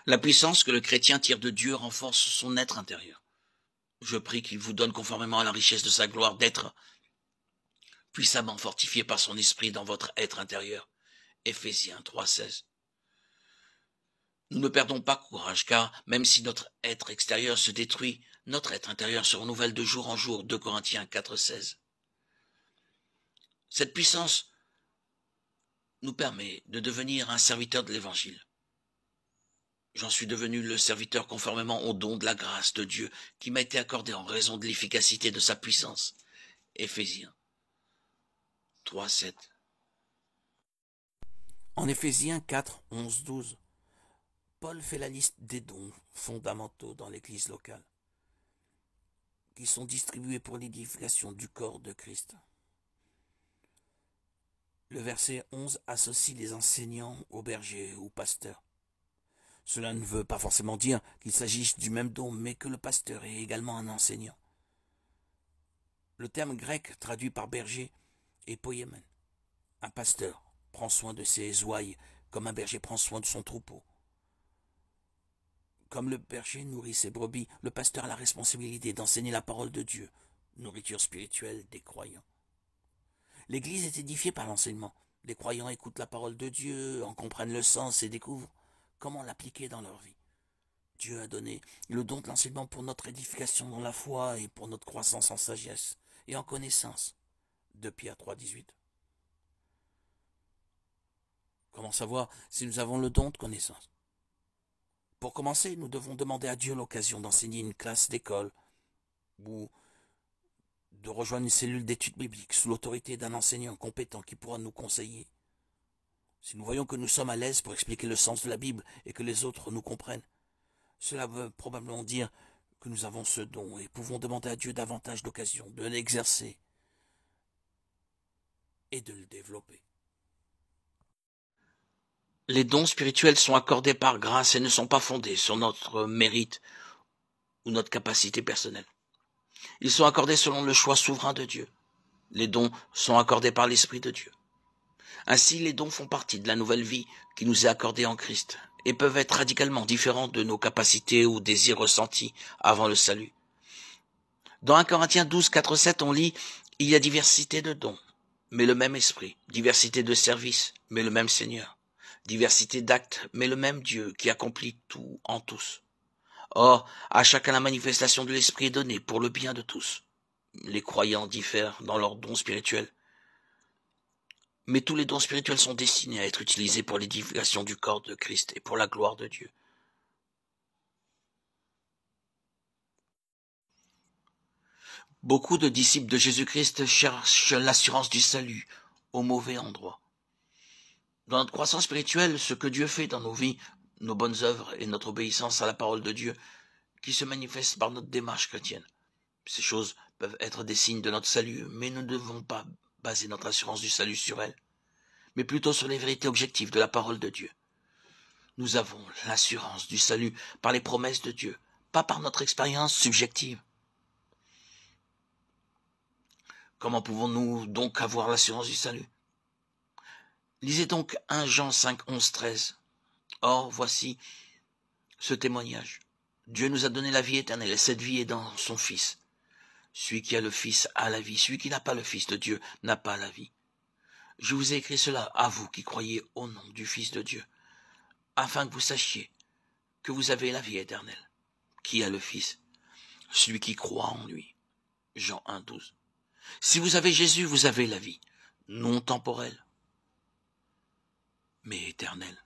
La puissance que le chrétien tire de Dieu renforce son être intérieur. Je prie qu'il vous donne, conformément à la richesse de sa gloire, d'être puissamment fortifié par son esprit dans votre être intérieur. Éphésiens 3,16. Nous ne perdons pas courage, car même si notre être extérieur se détruit, notre être intérieur se renouvelle de jour en jour. 2 Corinthiens 4,16. Cette puissance nous permet de devenir un serviteur de l'Évangile. J'en suis devenu le serviteur conformément au don de la grâce de Dieu qui m'a été accordé en raison de l'efficacité de sa puissance. Éphésiens 3,7. En Éphésiens 4, 11, 12, Paul fait la liste des dons fondamentaux dans l'Église locale, qui sont distribués pour l'édification du corps de Christ. Le verset 11 associe les enseignants aux bergers ou pasteurs. Cela ne veut pas forcément dire qu'il s'agisse du même don, mais que le pasteur est également un enseignant. Le terme grec traduit par berger est poiemon. Un pasteur prend soin de ses ouailles comme un berger prend soin de son troupeau. Comme le berger nourrit ses brebis, le pasteur a la responsabilité d'enseigner la parole de Dieu, nourriture spirituelle des croyants. L'Église est édifiée par l'enseignement. Les croyants écoutent la parole de Dieu, en comprennent le sens et découvrent comment l'appliquer dans leur vie. Dieu a donné le don de l'enseignement pour notre édification dans la foi et pour notre croissance en sagesse et en connaissance. 2 Pierre 3, 18. Comment savoir si nous avons le don de connaissance? Pour commencer, nous devons demander à Dieu l'occasion d'enseigner une classe d'école ou de rejoindre une cellule d'études bibliques sous l'autorité d'un enseignant compétent qui pourra nous conseiller. Si nous voyons que nous sommes à l'aise pour expliquer le sens de la Bible et que les autres nous comprennent, cela veut probablement dire que nous avons ce don et pouvons demander à Dieu davantage d'occasions de l'exercer et de le développer. Les dons spirituels sont accordés par grâce et ne sont pas fondés sur notre mérite ou notre capacité personnelle. Ils sont accordés selon le choix souverain de Dieu. Les dons sont accordés par l'Esprit de Dieu. Ainsi, les dons font partie de la nouvelle vie qui nous est accordée en Christ et peuvent être radicalement différents de nos capacités ou désirs ressentis avant le salut. Dans 1 Corinthiens 12, 4, 7, on lit « Il y a diversité de dons, mais le même esprit, diversité de services, mais le même Seigneur, diversité d'actes, mais le même Dieu qui accomplit tout en tous. Or, à chacun la manifestation de l'esprit est donnée pour le bien de tous. Les croyants diffèrent dans leurs dons spirituels, mais tous les dons spirituels sont destinés à être utilisés pour l'édification du corps de Christ et pour la gloire de Dieu. Beaucoup de disciples de Jésus-Christ cherchent l'assurance du salut au mauvais endroit. Dans notre croissance spirituelle, ce que Dieu fait dans nos vies, nos bonnes œuvres et notre obéissance à la parole de Dieu, qui se manifeste par notre démarche chrétienne. Ces choses peuvent être des signes de notre salut, mais nous ne devons pas baser notre assurance du salut sur elles, mais plutôt sur les vérités objectives de la parole de Dieu. Nous avons l'assurance du salut par les promesses de Dieu, pas par notre expérience subjective. Comment pouvons-nous donc avoir l'assurance du salut? Lisez donc 1 Jean 5, 11, 13. Or, voici ce témoignage. Dieu nous a donné la vie éternelle, et cette vie est dans son Fils. Celui qui a le Fils a la vie, celui qui n'a pas le Fils de Dieu n'a pas la vie. Je vous ai écrit cela à vous qui croyez au nom du Fils de Dieu, afin que vous sachiez que vous avez la vie éternelle. Qui a le Fils? Celui qui croit en lui. Jean 1, 12. Si vous avez Jésus, vous avez la vie, non temporelle, mais éternelle.